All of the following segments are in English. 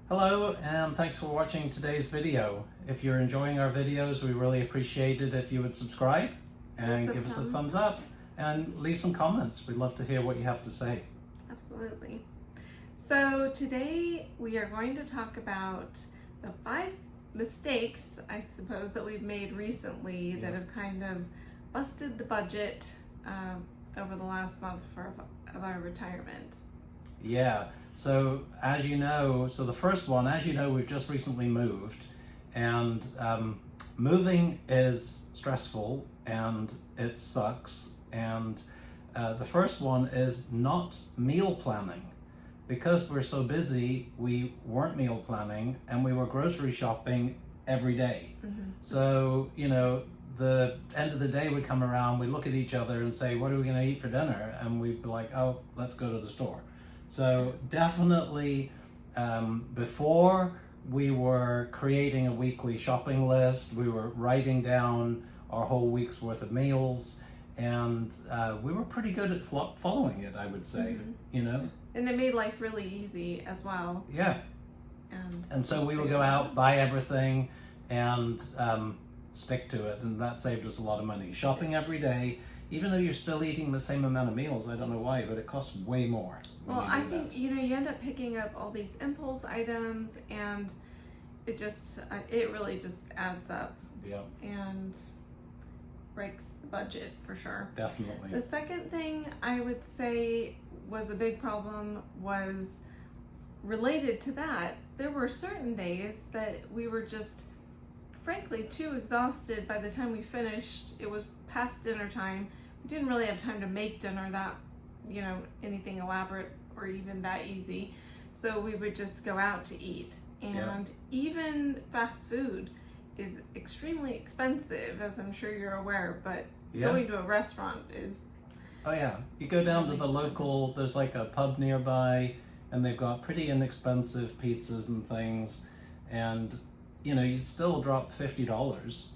Hello, and thanks for watching today's video. If you're enjoying our videos, we really appreciate it if you would subscribe and give us a thumbs up and leave some comments. We'd love to hear what you have to say. Absolutely. So today we are going to talk about the 5 mistakes, I suppose, that we've made recently that have kind of busted the budget over the last month of our retirement. Yeah, so as you know, the first one, as you know, we've just recently moved, and moving is stressful and it sucks. And the first one is not meal planning. Because we're so busy, we weren't meal planning and we were grocery shopping every day. Mm-hmm. So, you know, the end of the day would come around, we look at each other and say, what are we going to eat for dinner? And we'd be like, oh, let's go to the store. So definitely before we were creating a weekly shopping list, we were writing down our whole week's worth of meals, and we were pretty good at following it, I would say, you know. And it made life really easy as well. Yeah. And so we would go out, buy everything, and stick to it, and that saved us a lot of money. Shopping every day, even though you're still eating the same amount of meals, I don't know why, but it costs way more. Well, I think, you know, you end up picking up all these impulse items, and it really just adds up. Yeah. And breaks the budget for sure. Definitely. The second thing I would say was a big problem was related to that. There were certain days that we were just frankly too exhausted by the time we finished. It was past dinner time. We didn't really have time to make dinner that, you know, anything elaborate or even that easy. So we would just go out to eat. And even fast food is extremely expensive, as I'm sure you're aware, but going to a restaurant is... Oh yeah, you go down to the local, there's like a pub nearby, and they've got pretty inexpensive pizzas and things, and you know, you'd still drop $50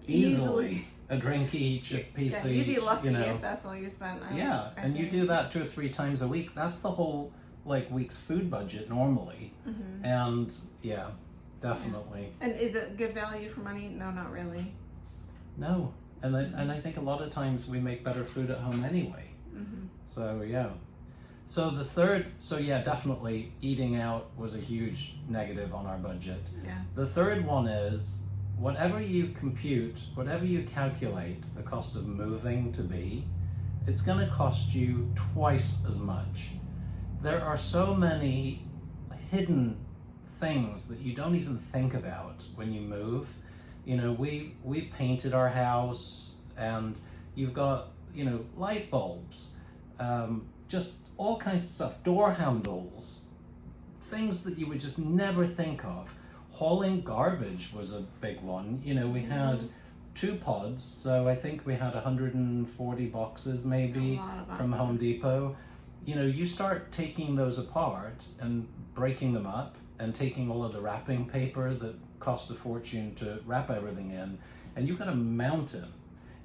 easily. A drink each, a pizza you'd be each, lucky you know. if that's all you spent. And you do that 2 or 3 times a week. That's the whole like week's food budget normally. Mm-hmm. And yeah, definitely. And is it good value for money? No, not really. No, and I think a lot of times we make better food at home anyway. Mm-hmm. So yeah. So the third, definitely eating out was a huge negative on our budget. Yes. The third one is whatever you compute, whatever you calculate the cost of moving to be, it's going to cost you twice as much. There are so many hidden things that you don't even think about when you move. You know, we painted our house, and you've got, you know, light bulbs, just all kinds of stuff, door handles, things that you would just never think of. Hauling garbage was a big one. You know, we had 2 pods, so I think we had 140 boxes maybe from Home Depot. You know, you start taking those apart and breaking them up and taking all of the wrapping paper that cost a fortune to wrap everything in, and you've got a mountain.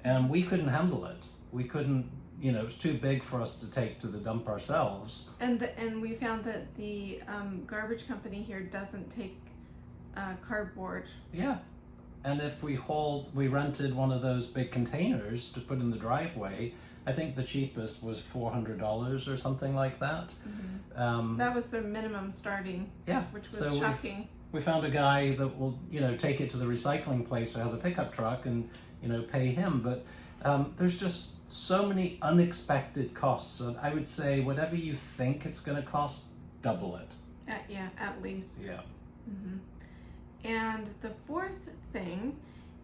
And we couldn't handle it. We couldn't, you know, it was too big for us to take to the dump ourselves. And we found that the garbage company here doesn't take cardboard. Yeah. And if we rented one of those big containers to put in the driveway, I think the cheapest was $400 or something like that. Mm-hmm. That was the minimum starting. Yeah. Which was shocking. We found a guy that will, you know, take it to the recycling place who has a pickup truck and, you know, pay him. But there's just so many unexpected costs. So I would say whatever you think it's going to cost, double it. At least. Yeah. Mm-hmm. And the fourth thing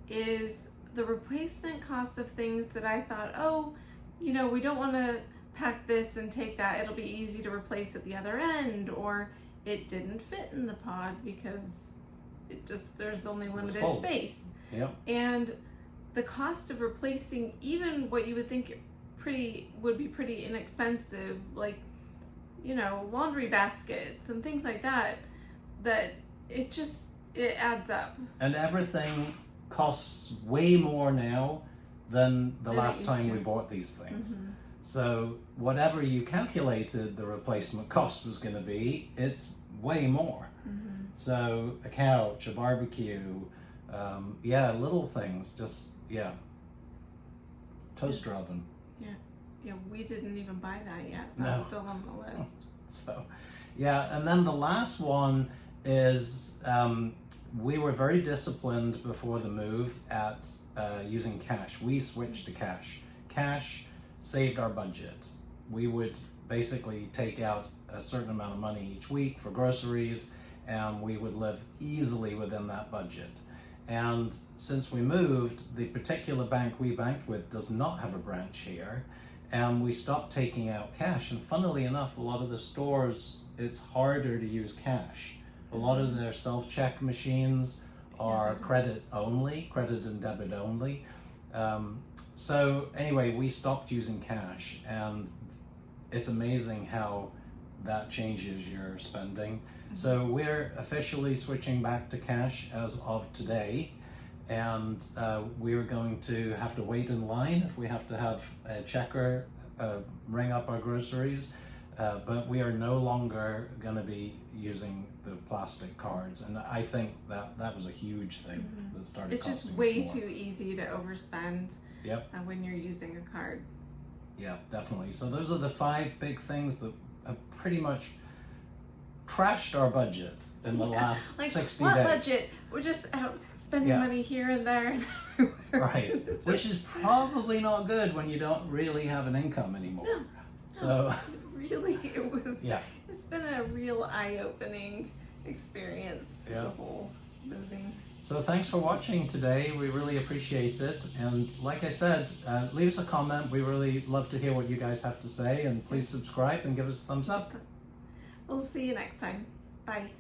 is the replacement cost of things that I thought, oh, you know, we don't want to pack this and take that. It'll be easy to replace at the other end, or it didn't fit in the pod because there's only limited space. Yep. And the cost of replacing even what you would think would be pretty inexpensive, like, you know, laundry baskets and things like that, that it adds up. And everything costs way more now than the last time we bought these things. Mm-hmm. So whatever you calculated the replacement cost was going to be, it's way more. Mm-hmm. So a couch, a barbecue, yeah, little things, just, yeah. Toaster oven. Yeah, we didn't even buy that yet. No. That's still on the list. So, yeah, and then the last one is we were very disciplined before the move at using cash. We switched to cash. Cash saved our budget. We would basically take out a certain amount of money each week for groceries, and we would live easily within that budget. And since we moved, the particular bank we banked with does not have a branch here, and we stopped taking out cash. And funnily enough, a lot of the stores, it's harder to use cash. A lot of their self-check machines are credit and debit only. So anyway, we stopped using cash, and it's amazing how that changes your spending. So we're officially switching back to cash as of today, and we're going to have to wait in line if we have to have a checker ring up our groceries, but we are no longer going to be using the plastic cards, and I think that was a huge thing that started It's costing just way us more. too easy to overspend when you're using a card. Yeah, definitely. So those are the 5 big things that have pretty much trashed our budget in the last 60 what days. budget? We're just out spending money here and there and everywhere. Right, which is probably not good when you don't really have an income anymore. No, So really, it was. yeah, It's been a real eye-opening experience. Yeah. The whole moving. so thanks for watching today. We really appreciate it. And like I said, leave us a comment. We really love to hear what you guys have to say. And please subscribe and give us a thumbs up. We'll see you next time. Bye.